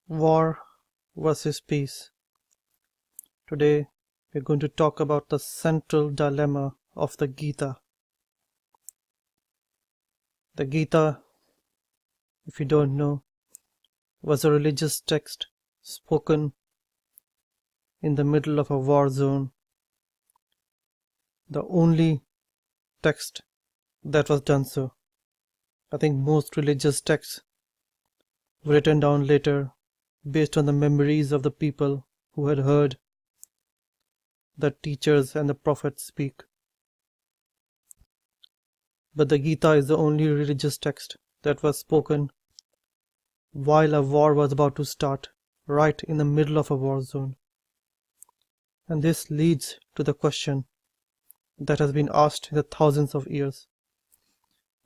War versus peace. Today we're going to talk about the central dilemma of the Gita. The Gita, if you don't know, was a religious text spoken in the middle of a war zone. The only text that was done so. I think most religious texts were written down later based on the memories of the people who had heard the teachers and the prophets speak. But the Gita is the only religious text that was spoken while a war was about to start, right in the middle of a war zone. And this leads to the question that has been asked in the thousands of years.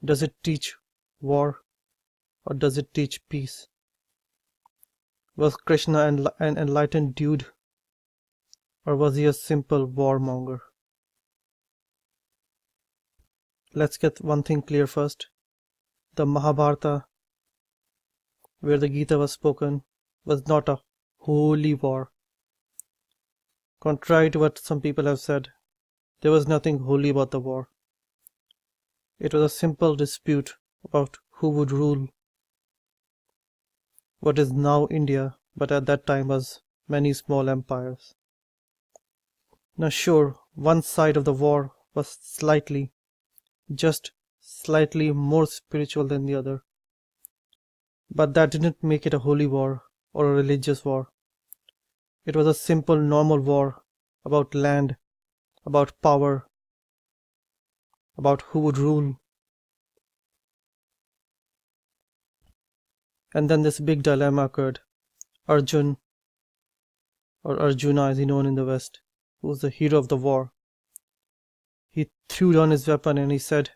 Does it teach war or does it teach peace? Was Krishna an enlightened dude or was he a simple warmonger? Let's get one thing clear first. The Mahabharata, where the Gita was spoken, was not a holy war. Contrary to what some people have said, there was nothing holy about the war. It was a simple dispute about who would rule what is now India, but at that time was many small empires. Now sure, one side of the war was just slightly more spiritual than the other. But that didn't make it a holy war or a religious war. It was a simple normal war about land, about power, about who would rule. And then this big dilemma occurred. Arjun, or Arjuna as he's known in the West, who was the hero of the war, he threw down his weapon and he said,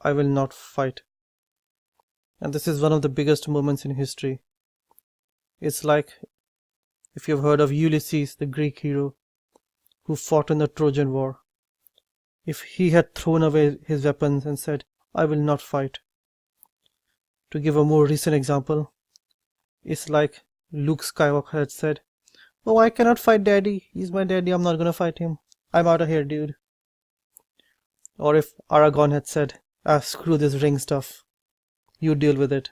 "I will not fight." And this is one of the biggest moments in history. It's like if you've heard of Ulysses, the Greek hero, who fought in the Trojan War. If he had thrown away his weapons and said, "I will not fight." To give a more recent example, it's like Luke Skywalker had said, "Oh, I cannot fight Daddy. He's my daddy. I'm not gonna fight him. I'm out of here, dude." Or if Aragorn had said, "Ah, screw this ring stuff. You deal with it.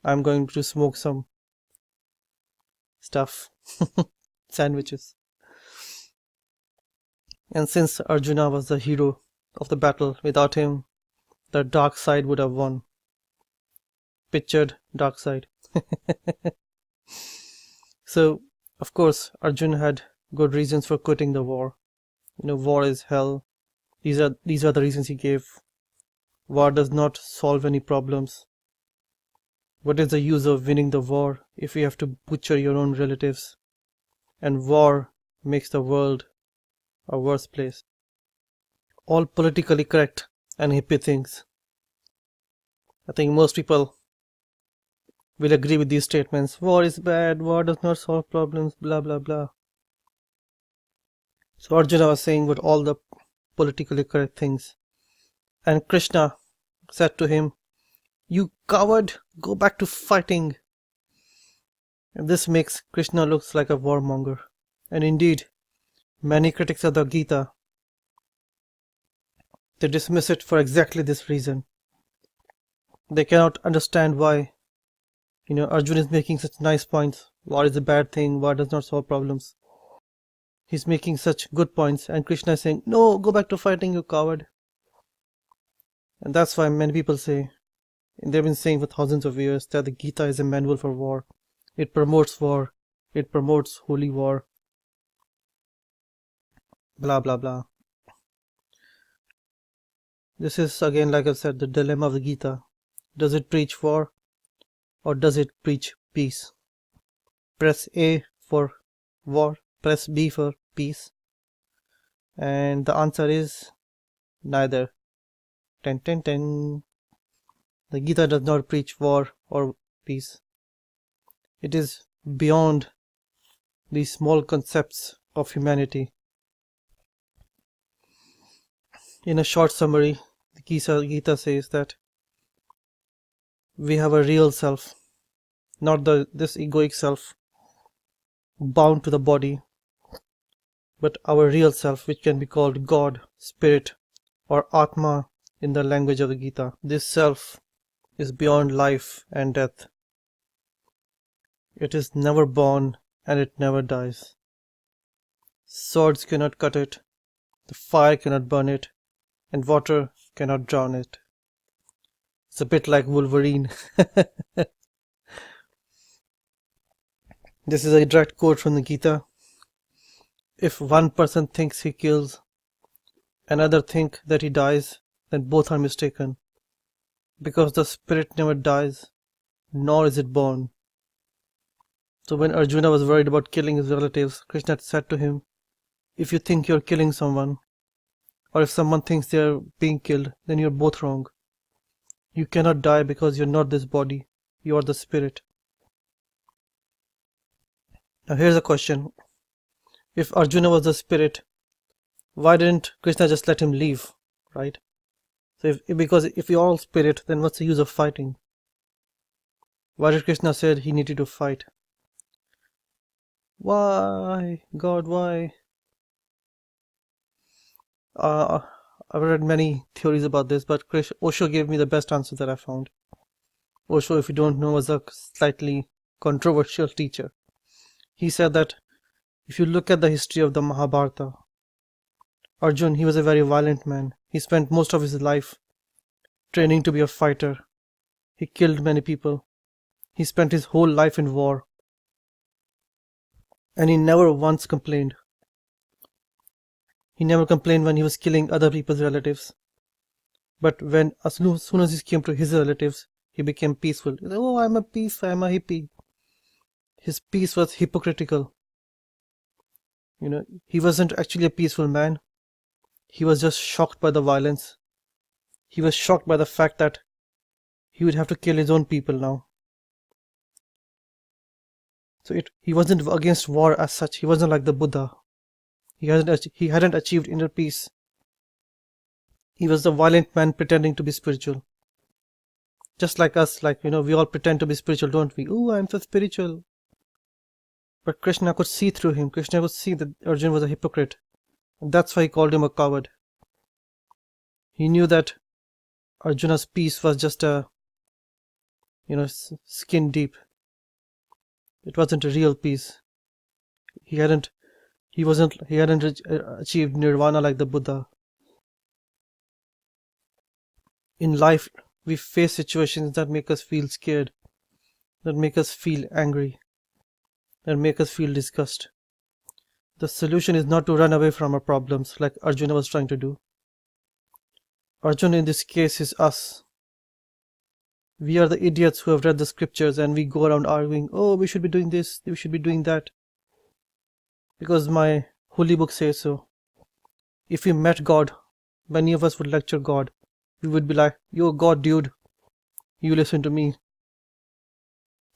I'm going to smoke some stuff." Sandwiches. And since Arjuna was the hero of the battle, without him, the dark side would have won. Pictured dark side. So, of course, Arjun had good reasons for quitting the war. War is hell. These are the reasons he gave. War does not solve any problems. What is the use of winning the war if you have to butcher your own relatives? And war makes the world a worse place. All politically correct and hippie things. I think most people will agree with these statements. War is bad, war does not solve problems, blah blah blah. So Arjuna was saying with all the politically correct things. And Krishna said to him, "You coward, go back to fighting." And this makes Krishna looks like a warmonger. And indeed, many critics of the Gita, they dismiss it for exactly this reason. They cannot understand why Arjuna is making such nice points. War is a bad thing, war does not solve problems. He's making such good points, and Krishna is saying, "No, go back to fighting, you coward." And that's why many people say, and they've been saying for thousands of years, that the Gita is a manual for war. It promotes war. It promotes holy war. Blah blah blah. This is again, like I said, the dilemma of the Gita. Does it preach war or does it preach peace? Press A for war, press B for peace. And the answer is neither. Ten, ten, ten. The Gita does not preach war or peace. It is beyond these small concepts of humanity. In a short summary, the Gita says that we have a real self. not this egoic self bound to the body, but our real self, which can be called God, Spirit, or Atma in the language of the Gita. This self is beyond life and death. It is never born and it never dies. Swords cannot cut it, the fire cannot burn it, and water cannot drown it. It's a bit like Wolverine. This is a direct quote from the Gita. If one person thinks he kills, another think that he dies, then both are mistaken, because the spirit never dies, nor is it born. So when Arjuna was worried about killing his relatives, Krishna said to him, if you think you're killing someone, or if someone thinks they're being killed, then you're both wrong. You cannot die because you're not this body, you are the spirit. Now here's a question. If Arjuna was the spirit, why didn't Krishna just let him leave, right? So because if you're all spirit, then what's the use of fighting? Why did Krishna say he needed to fight? Why? God, why? I've read many theories about this, but Osho gave me the best answer that I found. Osho, if you don't know, was a slightly controversial teacher. He said that if you look at the history of the Mahabharata, Arjun, he was a very violent man. He spent most of his life training to be a fighter. He killed many people. He spent his whole life in war. And he never once complained. He never complained when he was killing other people's relatives. But as soon as he came to his relatives, he became peaceful. He said, oh, I'm a hippie. His peace was hypocritical. He wasn't actually a peaceful man. He was just shocked by the violence. He was shocked by the fact that he would have to kill his own people now. So he wasn't against war as such. He wasn't like the Buddha. He hadn't achieved inner peace. He was a violent man pretending to be spiritual. Just like us, we all pretend to be spiritual, don't we? Oh, I'm so spiritual. But Krishna could see through him. Krishna could see that Arjuna was a hypocrite. And that's why he called him a coward. He knew that Arjuna's peace was just skin deep. It wasn't a real peace. He hadn't achieved nirvana like the Buddha. In life, we face situations that make us feel scared, that make us feel angry, that make us feel disgust. The solution is not to run away from our problems like Arjuna was trying to do. Arjuna in this case is us. We are the idiots who have read the scriptures and we go around arguing, oh, we should be doing this, we should be doing that, because my holy book says so. If we met God, many of us would lecture God. We would be like, yo, God, dude, you listen to me.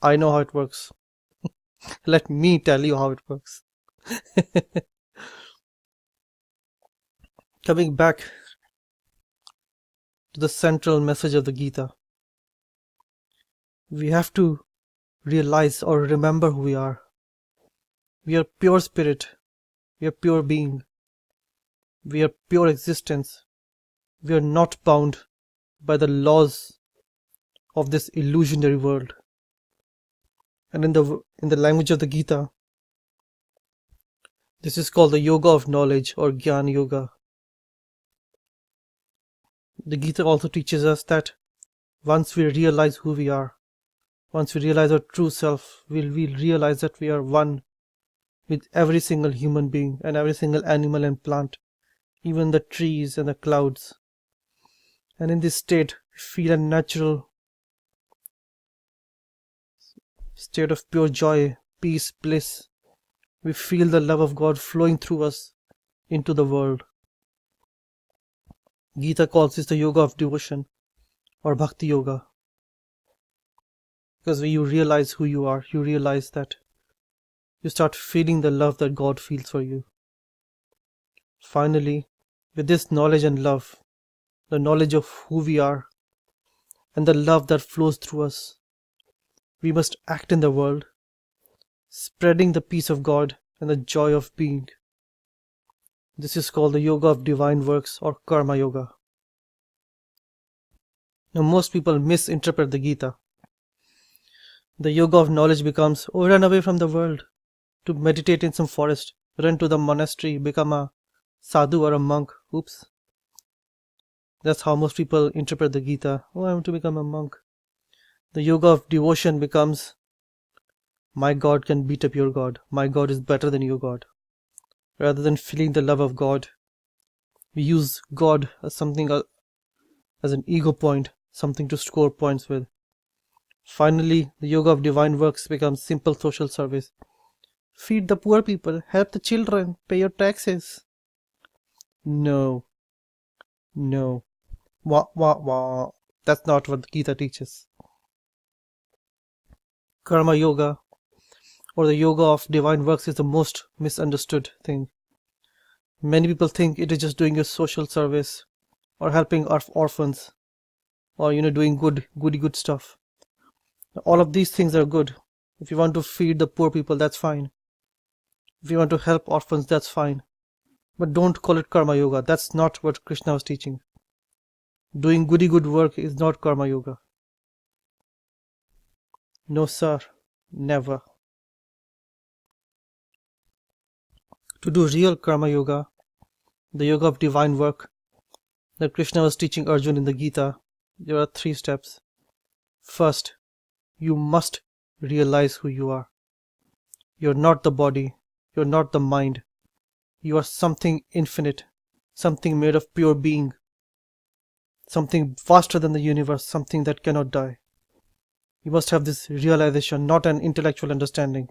I know how it works. Let me tell you how it works. Coming back to the central message of the Gita, we have to realize or remember who we are. We are pure spirit. We are pure being. We are pure existence. We are not bound by the laws of this illusionary world. And in the language of the Gita, this is called the yoga of knowledge or Jnana Yoga. The Gita also teaches us that once we realize who we are, once we realize our true self, we'll realize that we are one with every single human being and every single animal and plant, even the trees and the clouds. And in this state, we feel a natural state of pure joy, peace, bliss. We feel the love of God flowing through us into the world. Gita calls this the yoga of devotion or bhakti yoga. Because when you realize who you are, you realize that you start feeling the love that God feels for you. Finally, with this knowledge and love, the knowledge of who we are, and the love that flows through us, We must act in the world, spreading the peace of God and the joy of being. This is called the yoga of divine works, or karma yoga. Now, most people misinterpret the Gita. The yoga of knowledge becomes, oh, run away from the world, to meditate in some forest, run to the monastery, become a sadhu or a monk. Oops. That's how most people interpret the Gita. Oh, I want to become a monk. The yoga of devotion becomes, my God can beat up your God. My God is better than your God. Rather than feeling the love of God, we use God as something, as an ego point, something to score points with. Finally, the yoga of divine works becomes simple social service. Feed the poor people, help the children, pay your taxes. No. Wah, wah, wah. That's not what the Gita teaches. Karma yoga, or the yoga of divine works, is the most misunderstood thing. Many people think it is just doing a social service, or helping orphans, or doing good stuff. All of these things are good. If you want to feed the poor people, that's fine. If you want to help orphans, that's fine. But don't call it karma yoga. That's not what Krishna was teaching. Doing good work is not karma yoga. No sir, never. To do real karma yoga, the yoga of divine work that Krishna was teaching Arjuna in the Gita, there are 3 steps. First, you must realize who you are. You're not the body, you're not the mind. You are something infinite, something made of pure being, something vaster than the universe, something that cannot die. You must have this realization, not an intellectual understanding.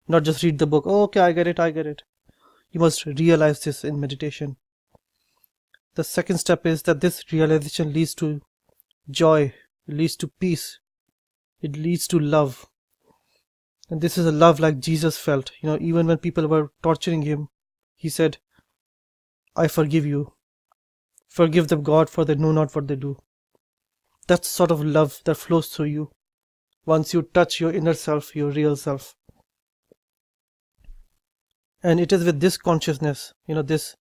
Not just read the book, oh, okay, I get it. You must realize this in meditation. The second step is that this realization leads to joy, it leads to peace, it leads to love. And this is a love like Jesus felt. Even when people were torturing him, he said, I forgive you. Forgive them, God, for they know not what they do. That's sort of love that flows through you once you touch your inner self, your real self. And it is with this consciousness, this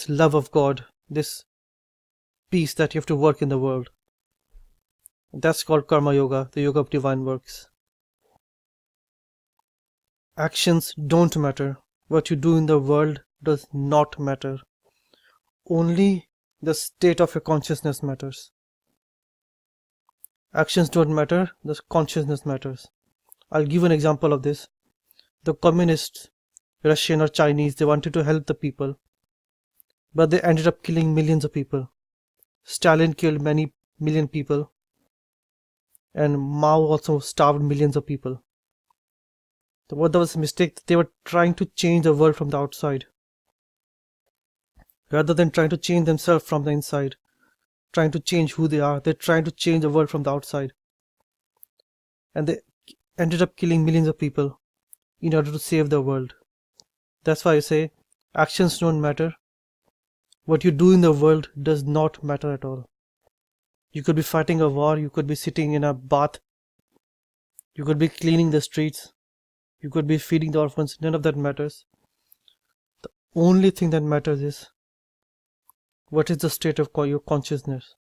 love of God, this peace, that you have to work in the world. That's called karma yoga, the yoga of divine works. Actions don't matter. What you do in the world does not matter. Only the state of your consciousness matters. Actions don't matter, the consciousness matters. I'll give an example of this. The communists, Russian or Chinese, they wanted to help the people, but they ended up killing millions of people. Stalin killed many million people, and Mao also starved millions of people. What was a mistake? They were trying to change the world from the outside, rather than trying to change themselves from the inside, trying to change who they are. They're trying to change the world from the outside. And they ended up killing millions of people in order to save the world. That's why I say, actions don't matter. What you do in the world does not matter at all. You could be fighting a war, you could be sitting in a bath, you could be cleaning the streets, you could be feeding the orphans. None of that matters. The only thing that matters is, what is the state of your consciousness?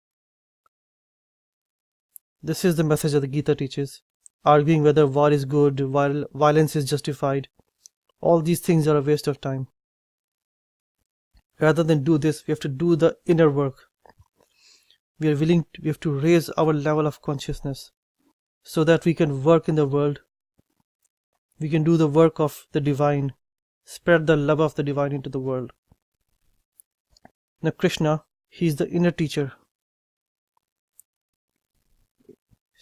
This is the message that the Gita teaches. Arguing whether war is good, while violence is justified, all these things are a waste of time. Rather than do this, we have to do the inner work. We have to raise our level of consciousness so that we can work in the world. We can do the work of the divine, spread the love of the divine into the world. Now Krishna, he is the inner teacher.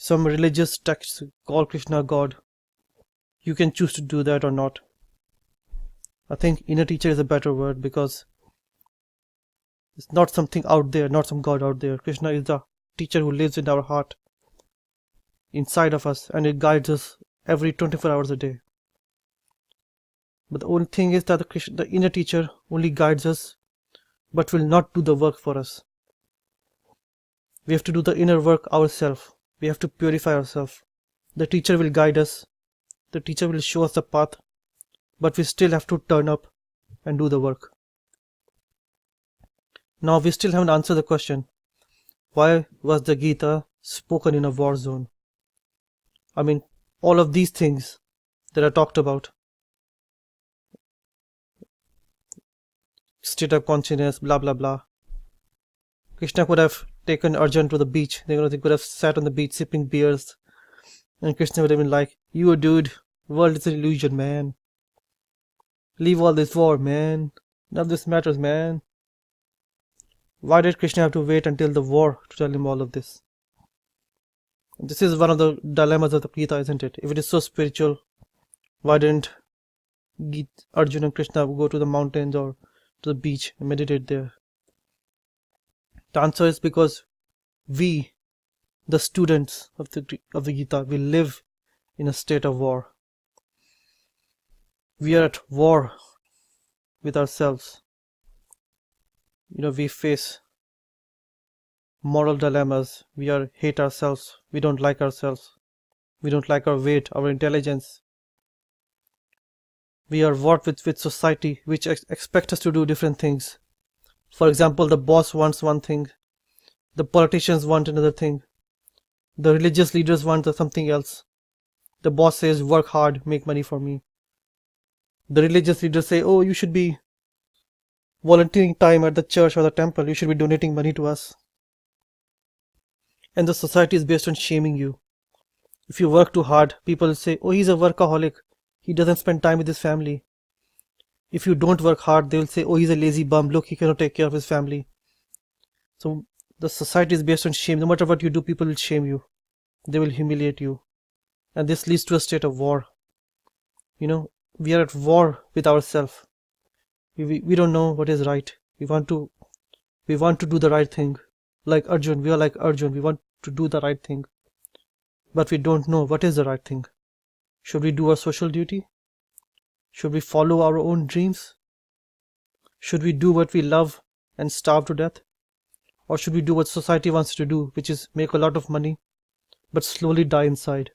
Some religious texts call Krishna God. You can choose to do that or not. I think inner teacher is a better word, because it's not something out there, not some God out there. Krishna is the teacher who lives in our heart, inside of us, and it guides us every 24 hours a day. But the only thing is that the inner teacher only guides us, but will not do the work for us. We have to do the inner work ourselves. We have to purify ourselves. The teacher will guide us, the teacher will show us the path, but we still have to turn up and do the work. Now we still haven't answered the question, why was the Gita spoken in a war zone? I mean, all of these things that I talked about, state of consciousness, blah blah blah. Krishna could have taken Arjun to the beach. They could have sat on the beach sipping beers, and Krishna would have been like, "You dude, world is an illusion, man. Leave all this war, man. None of this matters, man." Why did Krishna have to wait until the war to tell him all of this? This is one of the dilemmas of the Gita, isn't it? If it is so spiritual, why didn't Arjuna and Krishna go to the mountains or to the beach and meditate there? The answer is because we, the students of the Gita, we live in a state of war. We are at war with ourselves. We face moral dilemmas. We hate ourselves. We don't like ourselves. We don't like our weight, our intelligence. We are warped with society, which expects us to do different things. For example, the boss wants one thing, the politicians want another thing, the religious leaders want something else. The boss says, work hard, make money for me. The religious leaders say, oh, you should be volunteering time at the church or the temple, you should be donating money to us. And the society is based on shaming you. If you work too hard, people will say, oh, he's a workaholic, he doesn't spend time with his family. If you don't work hard, they will say, oh, he's a lazy bum, look, he cannot take care of his family. So the society is based on shame. No matter what you do, people will shame you. They will humiliate you. And this leads to a state of war. We are at war with ourselves. We don't know what is right. We want to do the right thing. Like Arjun, we are like Arjun. We want to do the right thing. But we don't know what is the right thing. Should we do our social duty? Should we follow our own dreams? Should we do what we love and starve to death? Or should we do what society wants to do, which is make a lot of money, but slowly die inside?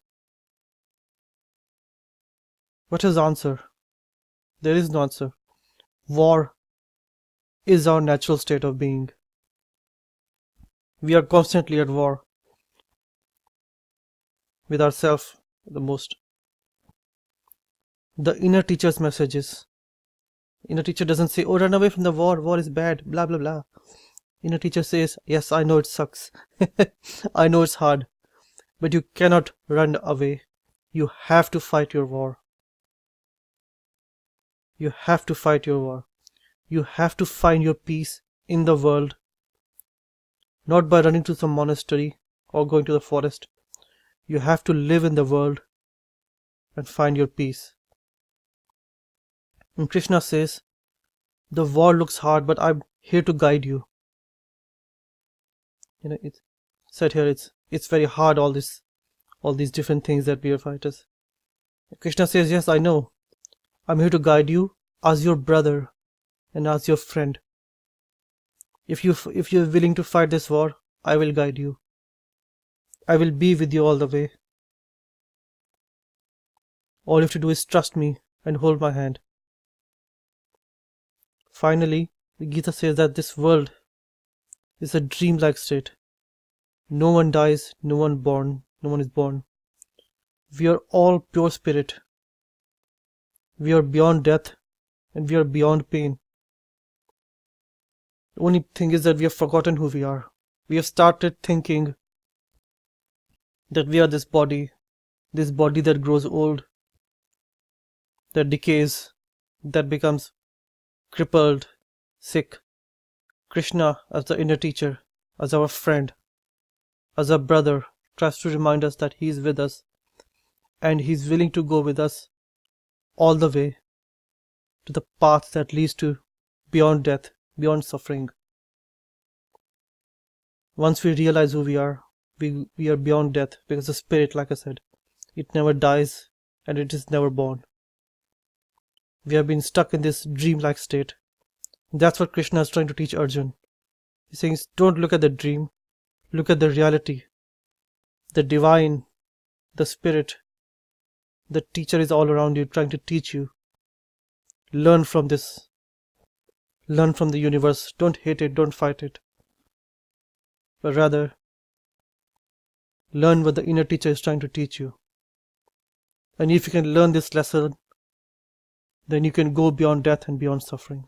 What is the answer? There is no answer. War is our natural state of being. We are constantly at war with ourselves the most. The inner teacher's messages. Inner teacher doesn't say, oh, run away from the war is bad, blah blah blah. Inner teacher says, yes, I know it sucks. I know it's hard. But you cannot run away. You have to fight your war. You have to fight your war. You have to find your peace in the world. Not by running to some monastery or going to the forest. You have to live in the world and find your peace. And Krishna says, the war looks hard, but I'm here to guide you. It's said here, it's very hard, all these different things that we are fighters. Krishna says, yes, I know. I'm here to guide you as your brother and as your friend. If you're willing to fight this war, I will guide you. I will be with you all the way. All you have to do is trust me and hold my hand. Finally, the Gita says that this world is a dreamlike state. No one dies, no one is born. We are all pure spirit. We are beyond death and we are beyond pain. The only thing is that we have forgotten who we are. We have started thinking that we are this body that grows old, that decays, that becomes crippled, sick. Krishna, as the inner teacher, as our friend, as a brother, tries to remind us that he is with us and he is willing to go with us all the way to the path that leads to beyond death, beyond suffering. Once we realize who we are beyond death, because the spirit, like I said, it never dies and it is never born. We have been stuck in this dreamlike state. That's what Krishna is trying to teach Arjun. He's saying, don't look at the dream, look at the reality. The divine, the spirit, The teacher is all around you trying to teach you. Learn from this. Learn from the universe. Don't hate it, don't fight it. But rather, learn what the inner teacher is trying to teach you. And if you can learn this lesson, then you can go beyond death and beyond suffering.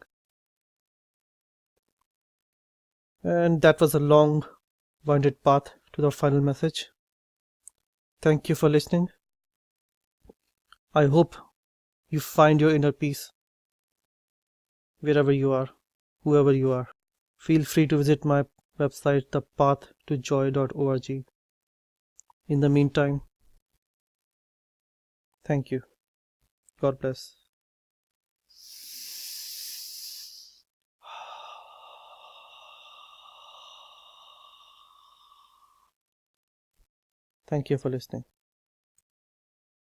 And that was a long, winded path to the final message. Thank you for listening. I hope you find your inner peace wherever you are, whoever you are. Feel free to visit my website, thepathtojoy.org. In the meantime, thank you. God bless. Thank you for listening.